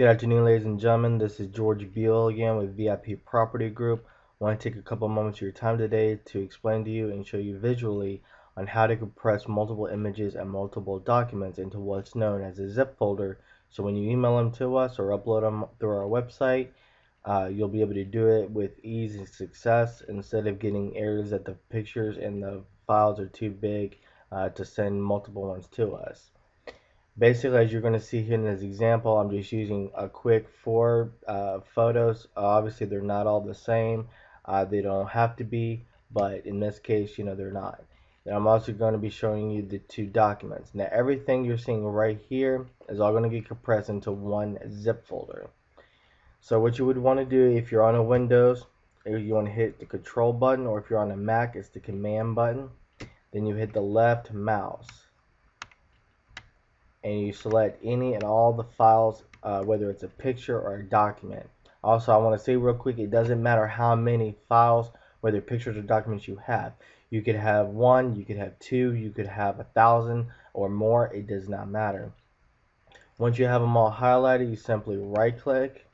Good afternoon, ladies and gentlemen. This is George Beal again with VIP Property Group. I want to take a couple moments of your time today to explain to you and show you visually on how to compress multiple images and multiple documents into what's known as a zip folder. So when you email them to us or upload them through our website, you'll be able to do it with ease and success instead of getting errors that the pictures and the files are too big to send multiple ones to us. Basically, as you're going to see here in this example, I'm just using a quick four photos. Obviously, they're not all the same. They don't have to be, but in this case, they're not. And I'm also going to be showing you the two documents. Now, everything you're seeing right here is all going to get compressed into one zip folder. So what you would want to do if you're on a Windows, you want to hit the Control button, or if you're on a Mac, it's the Command button. Then you hit the left mouse and you select any and all the files, whether it's a picture or a document. Also, I want to say real quick, it doesn't matter how many files, whether pictures or documents you have. You could have one, you could have two, you could have 1,000 or more. It does not matter. Once you have them all highlighted, you simply right click.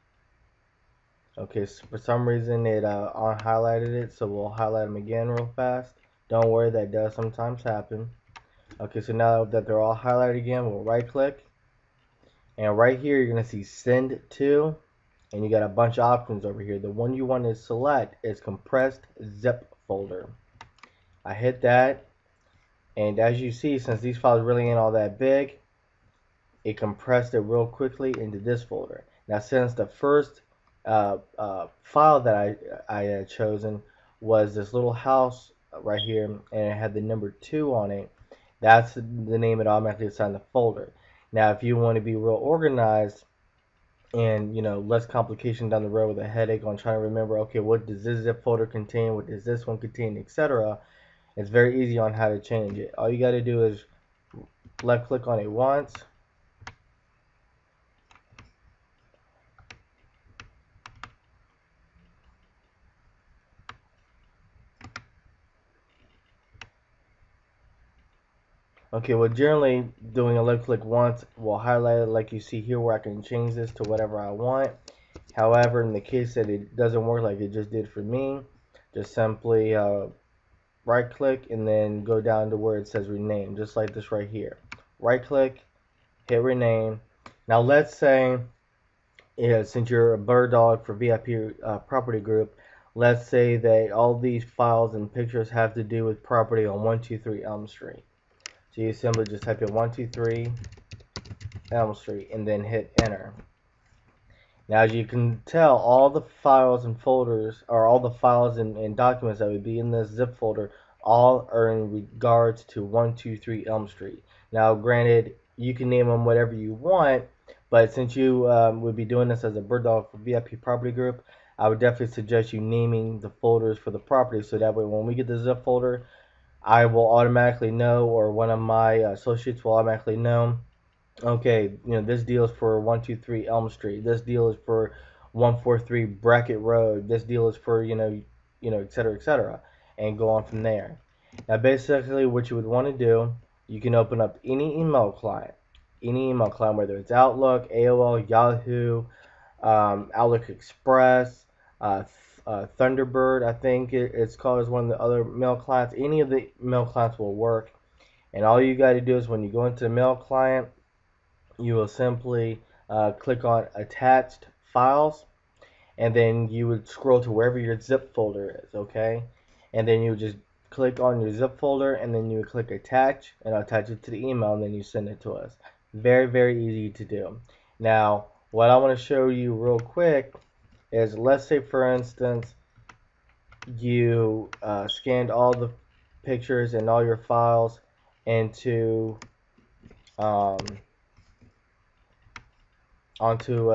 Okay, so for some reason it unhighlighted it, so we'll highlight them again real fast. Don't worry, that does sometimes happen. Okay, so now that they're all highlighted again, we'll right click, and right here you're going to see send to, and you got a bunch of options over here. The one you want to select is compressed zip folder. I hit that, and as you see, since these files really ain't all that big, it compressed it real quickly into this folder. Now, since the first file that I had chosen was this little house right here, and it had the number 2 on it, that's the name it automatically assigned the folder. Now, if you want to be real organized and less complication down the road with a headache on trying to remember, okay, what does this zip folder contain, what does this one contain, etc., it's very easy on how to change it. All you got to do is left click on it once, okay, well, generally doing a left click once will highlight it like you see here, where I can change this to whatever I want. However, in the case that it doesn't work like it just did for me, just simply right click and then go down to where it says rename, just like this right here. Right click, hit rename. Now let's say, since you're a bird dog for VIP Property Group, let's say that all these files and pictures have to do with property on 123 Elm Street. So you simply just type in 123 Elm Street and then hit enter. Now, as you can tell, all the files and folders, or all the files and documents that would be in this zip folder, all are in regards to 123 Elm Street. Now, granted, you can name them whatever you want, but since you would be doing this as a bird dog for VIP Property Group, I would definitely suggest you naming the folders for the property, so that way when we get the zip folder, I will automatically know, or one of my associates will automatically know, okay, this deal is for 123 Elm Street. This deal is for 143 Brackett Road. This deal is for, et cetera, and go on from there. Now, basically, what you would want to do, you can open up any email client, whether it's Outlook, AOL, Yahoo, Outlook Express, Thunderbird, I think it's called, as one of the other mail clients. Any of the mail clients will work. And all you got to do is when you go into the mail client, you will simply click on attached files, and then you would scroll to wherever your zip folder is, okay? And then you would just click on your zip folder, and then you would click attach, and I'll attach it to the email, and then you send it to us. Very, very easy to do. Now, what I want to show you real quick is, let's say, for instance, you scanned all the pictures and all your files into into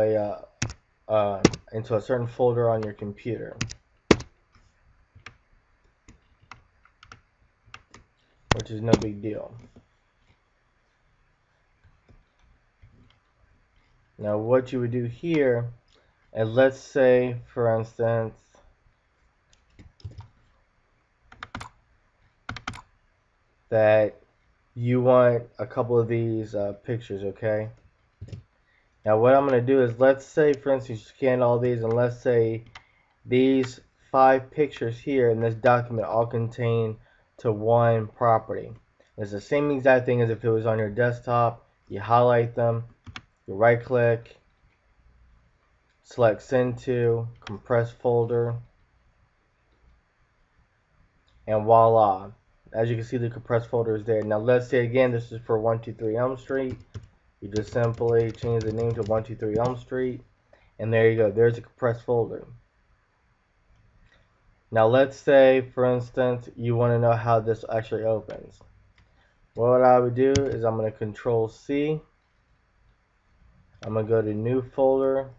a certain folder on your computer, which is no big deal. Now, what you would do here, and let's say, for instance, that you want a couple of these pictures, okay? Now what I'm going to do is, let's say for instance you scan all these, and let's say these 5 pictures here in this document all contain to one property. It's the same exact thing as if it was on your desktop. You highlight them, you right click, select send to, compress folder, and voila. As you can see, the compressed folder is there. Now let's say again this is for 123 Elm Street. You just simply change the name to 123 Elm Street, and there you go. There's a compressed folder. Now let's say, for instance, you want to know how this actually opens. What I would do is I'm going to Control C. I'm going to go to New Folder.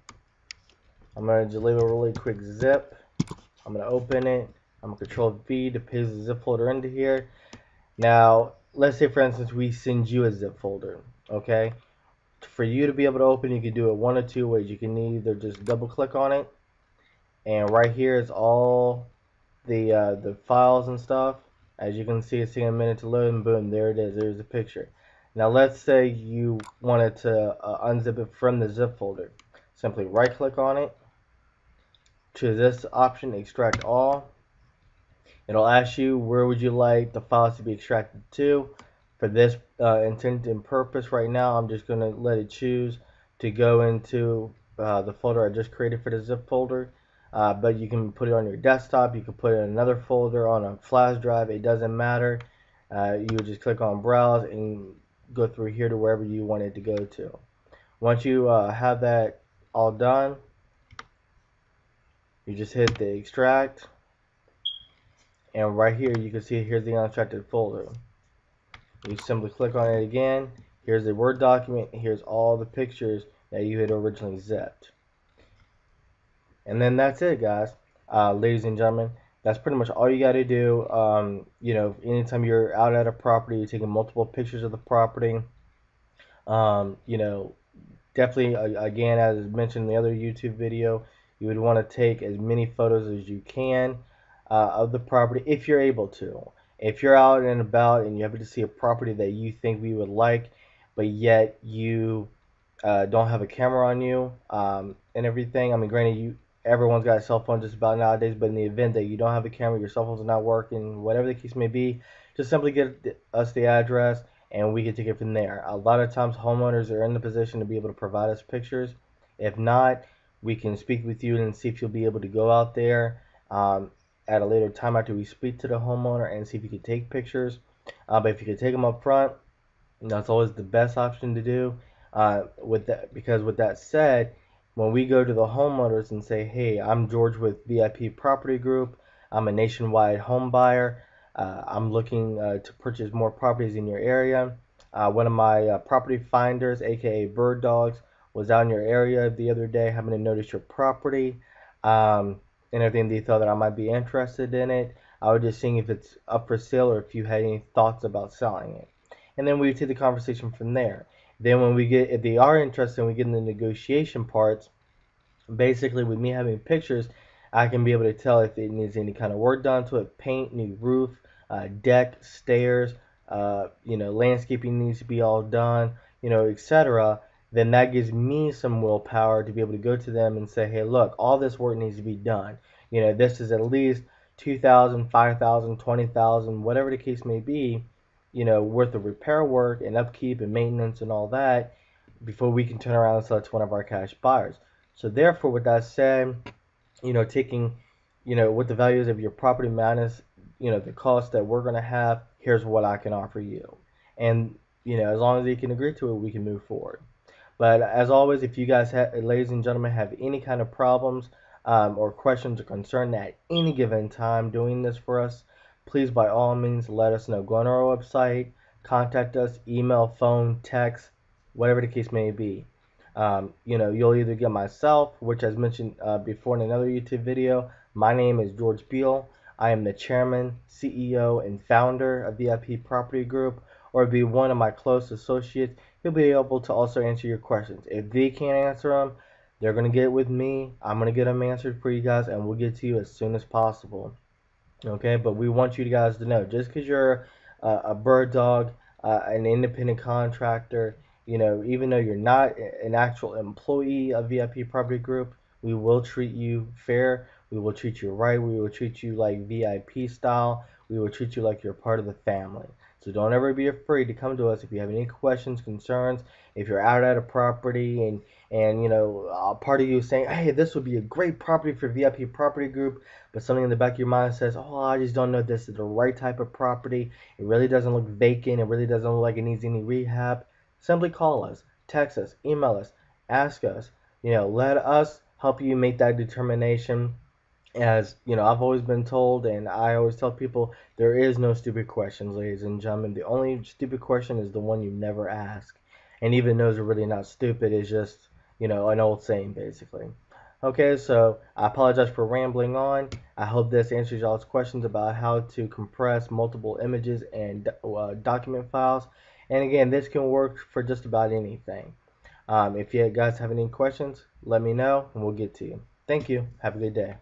I'm going to just leave a really quick zip. I'm going to open it. I'm going to Control V to paste the zip folder into here. Now, let's say, for instance, we send you a zip folder. Okay? For you to be able to open, you can do it one of two ways. You can either just double click on it, and right here is all the files and stuff. As you can see, it's taking a minute to load, and boom, there it is. There's the picture. Now let's say you wanted to unzip it from the zip folder. Simply right click on it, choose this option, extract all. It'll ask you where would you like the files to be extracted to. For this intent and purpose right now, I'm just going to let it choose to go into the folder I just created for the zip folder. But you can put it on your desktop, you can put it in another folder, on a flash drive, it doesn't matter. You would just click on browse and go through here to wherever you want it to go to. Once you have that all done, you just hit the extract, and right here you can see here's the unextracted folder. You simply click on it again, here's the Word document, here's all the pictures that you had originally zipped. And then that's it, guys. Ladies and gentlemen, that's pretty much all you got to do. You know, anytime you're out at a property, you're taking multiple pictures of the property. You know, definitely, again, as mentioned in the other YouTube video, you would want to take as many photos as you can of the property if you're able to. If you're out and about and you happen to see a property that you think we would like, but yet you don't have a camera on you and everything. I mean, granted, everyone's got a cell phone just about nowadays, but in the event that you don't have a camera, your cell phone's not working, whatever the case may be, just simply get us the address and we can take it from there. A lot of times homeowners are in the position to be able to provide us pictures. If not, we can speak with you and see if you'll be able to go out there at a later time after we speak to the homeowner and see if you can take pictures. But if you can take them up front, that's always the best option to do. Because with that said, when we go to the homeowners and say, hey, I'm George with VIP Property Group, I'm a nationwide home buyer, I'm looking to purchase more properties in your area. One of my property finders, aka Bird Dogs, was out in your area the other day, having to notice your property and everything. They thought that I might be interested in it. I was just seeing if it's up for sale or if you had any thoughts about selling it. And then we take the conversation from there. Then when we get, if they are interested and we get in the negotiation parts, basically with me having pictures, I can be able to tell if it needs any kind of work done to it, paint, new roof, deck, stairs, you know, landscaping needs to be all done, you know, etc. Then that gives me some willpower to be able to go to them and say, hey, look, all this work needs to be done. You know, this is at least $2,000, $5,000, $20,000, whatever the case may be, you know, worth of repair work and upkeep and maintenance and all that before we can turn around and sell it to one of our cash buyers. So therefore, with that said, you know, taking, you know, what the values of your property minus, you know, the cost that we're going to have, here's what I can offer you. And, you know, as long as you can agree to it, we can move forward. But as always, if you guys, ladies and gentlemen, have any kind of problems or questions or concern at any given time doing this for us, please, by all means, let us know. Go on our website, contact us, email, phone, text, whatever the case may be. You know, you'll either get myself, which as mentioned before in another YouTube video, my name is George Beal. I am the chairman, CEO, and founder of VIP Property Group, or be one of my close associates. He'll be able to also answer your questions. If they can't answer them, they're going to get with me. I'm going to get them answered for you guys, and we'll get to you as soon as possible. Okay, but we want you guys to know, just because you're a bird dog, an independent contractor, you know, even though you're not an actual employee of VIP Property Group, we will treat you fair. We will treat you right. We will treat you like VIP style. We will treat you like you're part of the family. So don't ever be afraid to come to us if you have any questions, concerns. If you're out at a property and you know a part of you is saying, hey, this would be a great property for VIP Property Group, but something in the back of your mind says, oh, I just don't know if this is the right type of property. It really doesn't look vacant. It really doesn't look like it needs any rehab. Simply call us, text us, email us, ask us. You know, let us help you make that determination. As you know, I've always been told, and I always tell people, there is no stupid questions, ladies and gentlemen. The only stupid question is the one you never ask. And even those are really not stupid. It's just, you know, an old saying, basically. Okay, so I apologize for rambling on. I hope this answers y'all's questions about how to compress multiple images and document files. And again, this can work for just about anything. If you guys have any questions, let me know and we'll get to you. Thank you. Have a good day.